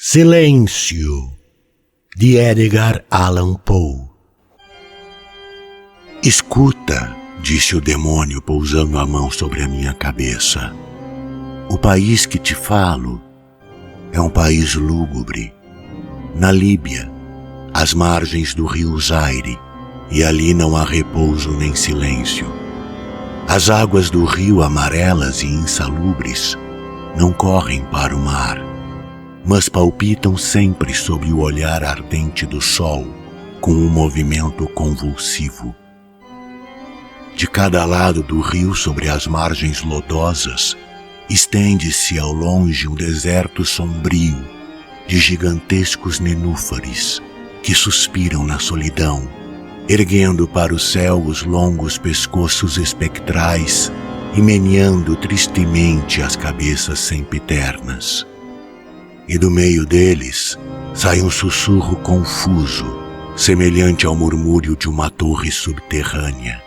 Silêncio, de Edgar Allan Poe. Escuta, disse o demônio pousando a mão sobre a minha cabeça. O país que te falo é um país lúgubre, na Líbia, às margens do rio Zaire, e ali não há repouso nem silêncio. As águas do rio amarelas e insalubres não correm para o mar, mas palpitam sempre sob o olhar ardente do sol, com um movimento convulsivo. De cada lado do rio, sobre as margens lodosas, estende-se ao longe um deserto sombrio de gigantescos nenúfares que suspiram na solidão, erguendo para o céu os longos pescoços espectrais e meneando tristemente as cabeças sempiternas. E do meio deles sai um sussurro confuso, semelhante ao murmúrio de uma torre subterrânea.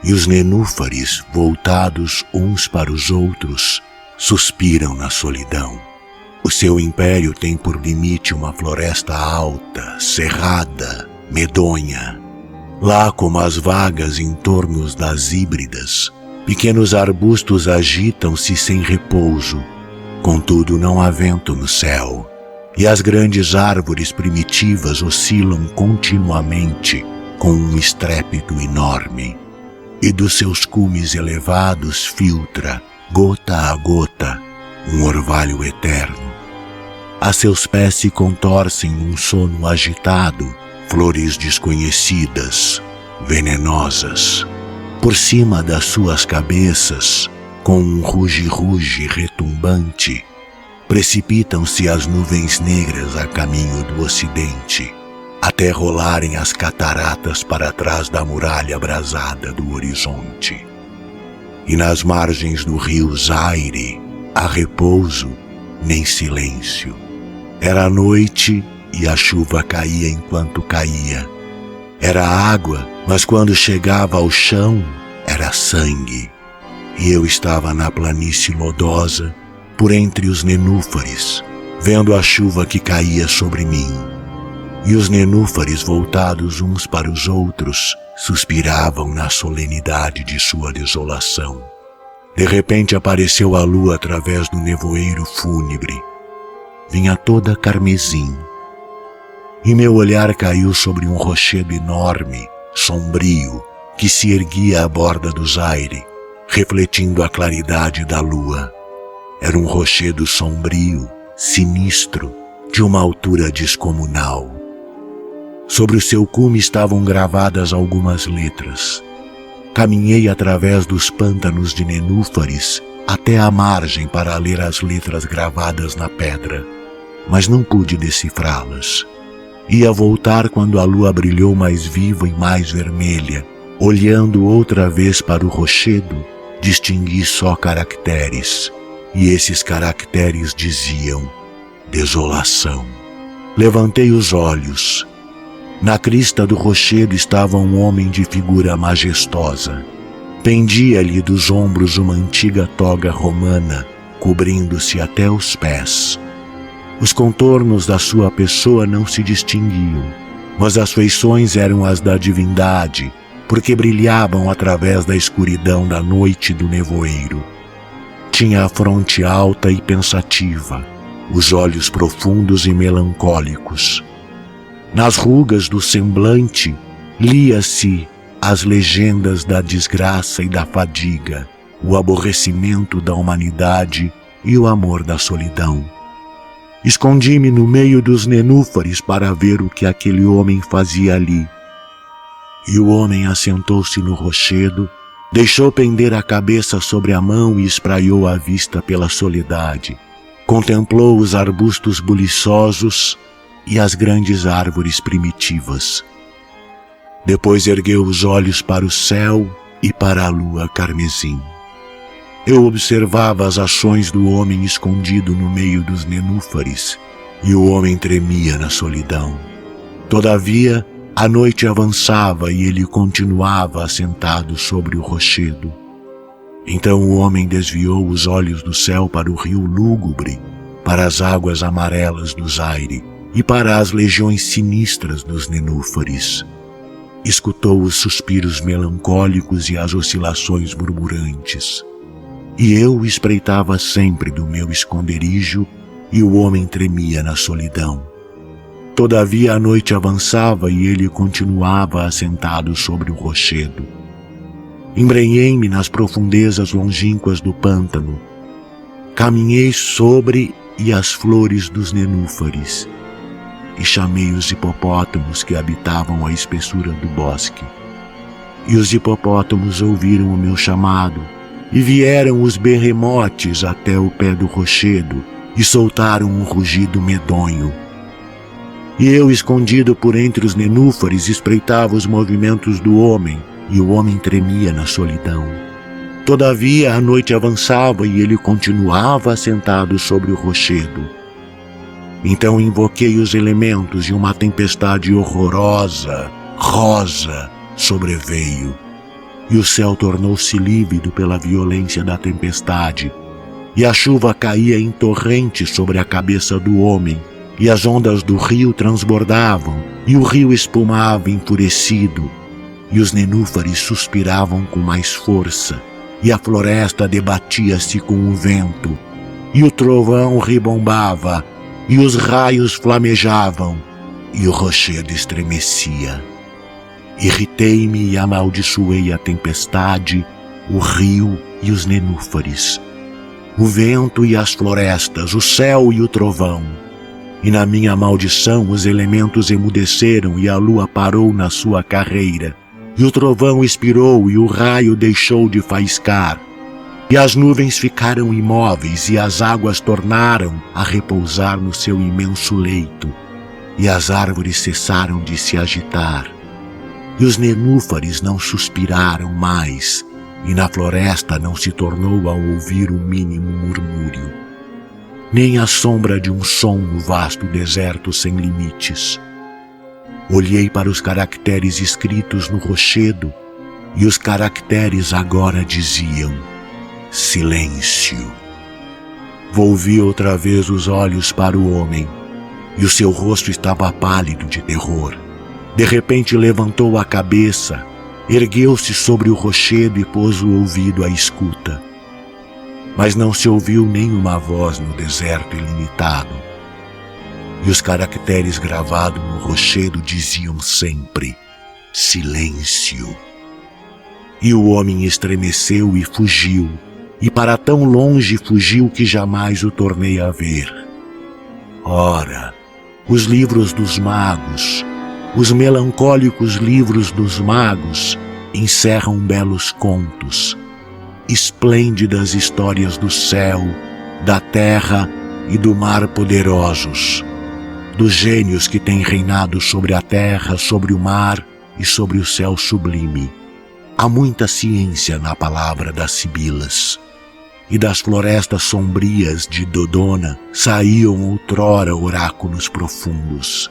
E os nenúfares, voltados uns para os outros, suspiram na solidão. O seu império tem por limite uma floresta alta, cerrada, medonha. Lá, como as vagas em torno das híbridas, pequenos arbustos agitam-se sem repouso. Contudo, não há vento no céu, e as grandes árvores primitivas oscilam continuamente com um estrépito enorme, e dos seus cumes elevados filtra, gota a gota, um orvalho eterno. A seus pés se contorcem num sono agitado flores desconhecidas, venenosas. Por cima das suas cabeças, com um ruge-ruge retumbante, precipitam-se as nuvens negras a caminho do ocidente, até rolarem as cataratas para trás da muralha abrasada do horizonte. E nas margens do rio Zaire há repouso nem silêncio. Era noite e a chuva caía enquanto caía. Era água, mas quando chegava ao chão, era sangue. E eu estava na planície lodosa, por entre os nenúfares, vendo a chuva que caía sobre mim. E os nenúfares, voltados uns para os outros, suspiravam na solenidade de sua desolação. De repente apareceu a lua através do nevoeiro fúnebre. Vinha toda carmesim. E meu olhar caiu sobre um rochedo enorme, sombrio, que se erguia à borda do Zaire, refletindo a claridade da lua. Era um rochedo sombrio, sinistro, de uma altura descomunal. Sobre o seu cume estavam gravadas algumas letras. Caminhei através dos pântanos de nenúfares até a margem para ler as letras gravadas na pedra, mas não pude decifrá-las. Ia voltar quando a lua brilhou mais viva e mais vermelha. Olhando outra vez para o rochedo, distingui só caracteres, e esses caracteres diziam: desolação. Levantei os olhos. Na crista do rochedo estava um homem de figura majestosa. Pendia-lhe dos ombros uma antiga toga romana, cobrindo-se até os pés. Os contornos da sua pessoa não se distinguiam, mas as feições eram as da divindade, porque brilhavam através da escuridão da noite do nevoeiro. Tinha a fronte alta e pensativa, os olhos profundos e melancólicos. Nas rugas do semblante, lia-se as legendas da desgraça e da fadiga, o aborrecimento da humanidade e o amor da solidão. Escondi-me no meio dos nenúfares para ver o que aquele homem fazia ali. E o homem assentou-se no rochedo, deixou pender a cabeça sobre a mão e espraiou a vista pela soledade. Contemplou os arbustos buliçosos e as grandes árvores primitivas. Depois ergueu os olhos para o céu e para a lua carmesim. Eu observava as ações do homem escondido no meio dos nenúfares, e o homem tremia na solidão. Todavia, a noite avançava e ele continuava assentado sobre o rochedo. Então o homem desviou os olhos do céu para o rio lúgubre, para as águas amarelas do Zaire e para as legiões sinistras dos nenúfares. Escutou os suspiros melancólicos e as oscilações murmurantes. E eu espreitava sempre do meu esconderijo e o homem tremia na solidão. Todavia a noite avançava e ele continuava assentado sobre o rochedo. Embrenhei-me nas profundezas longínquas do pântano. Caminhei sobre e as flores dos nenúfares e chamei os hipopótamos que habitavam a espessura do bosque. E os hipopótamos ouviram o meu chamado, e vieram os berremotes até o pé do rochedo, e soltaram um rugido medonho. E eu, escondido por entre os nenúfares, espreitava os movimentos do homem, e o homem tremia na solidão. Todavia a noite avançava e ele continuava assentado sobre o rochedo. Então invoquei os elementos e uma tempestade horrorosa, rosa, sobreveio. E o céu tornou-se lívido pela violência da tempestade. E a chuva caía em torrentes sobre a cabeça do homem. E as ondas do rio transbordavam, e o rio espumava enfurecido. E os nenúfares suspiravam com mais força. E a floresta debatia-se com o vento. E o trovão ribombava. E os raios flamejavam, e o rochedo estremecia. Irritei-me e amaldiçoei a tempestade, o rio e os nenúfares, o vento e as florestas, o céu e o trovão. E na minha maldição os elementos emudeceram e a lua parou na sua carreira, e o trovão expirou e o raio deixou de faiscar. E as nuvens ficaram imóveis e as águas tornaram a repousar no seu imenso leito, e as árvores cessaram de se agitar. E os nenúfares não suspiraram mais, e na floresta não se tornou a ouvir o mínimo murmúrio, nem a sombra de um som no vasto deserto sem limites. Olhei para os caracteres escritos no rochedo, e os caracteres agora diziam: silêncio. Volvi outra vez os olhos para o homem, e o seu rosto estava pálido de terror. De repente levantou a cabeça, ergueu-se sobre o rochedo e pôs o ouvido à escuta. Mas não se ouviu nenhuma voz no deserto ilimitado. E os caracteres gravados no rochedo diziam sempre: silêncio. E o homem estremeceu e fugiu, e para tão longe fugiu que jamais o tornei a ver. Ora, os livros dos magos, os melancólicos livros dos magos, encerram belos contos, esplêndidas histórias do céu, da terra e do mar poderosos, dos gênios que têm reinado sobre a terra, sobre o mar e sobre o céu sublime. Há muita ciência na palavra das sibilas, e das florestas sombrias de Dodona saíam outrora oráculos profundos.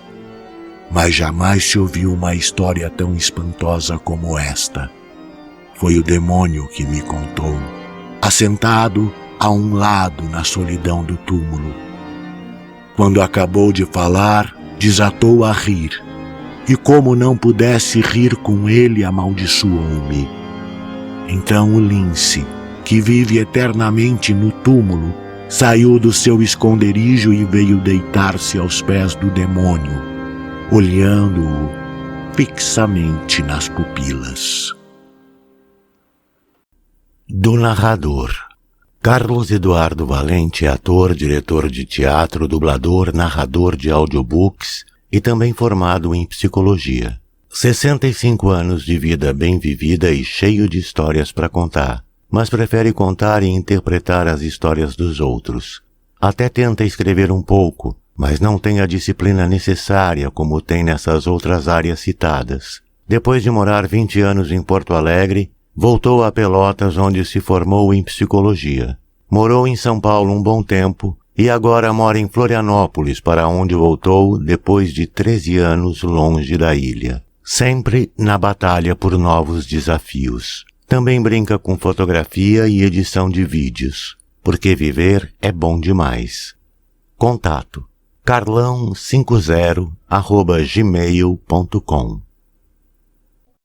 Mas jamais se ouviu uma história tão espantosa como esta. Foi o demônio que me contou, assentado a um lado na solidão do túmulo. Quando acabou de falar, desatou a rir, e como não pudesse rir com ele, amaldiçoou-me. Então o lince, que vive eternamente no túmulo, saiu do seu esconderijo e veio deitar-se aos pés do demônio, olhando-o fixamente nas pupilas. Do narrador. Carlos Eduardo Valente é ator, diretor de teatro, dublador, narrador de audiobooks e também formado em psicologia. 65 anos de vida bem vivida e cheio de histórias para contar, mas prefere contar e interpretar as histórias dos outros. Até tenta escrever um pouco, mas não tem a disciplina necessária como tem nessas outras áreas citadas. Depois de morar 20 anos em Porto Alegre, voltou a Pelotas, onde se formou em psicologia. Morou em São Paulo um bom tempo e agora mora em Florianópolis, para onde voltou depois de 13 anos longe da ilha. Sempre na batalha por novos desafios. Também brinca com fotografia e edição de vídeos, porque viver é bom demais. Contato carlão50@gmail.com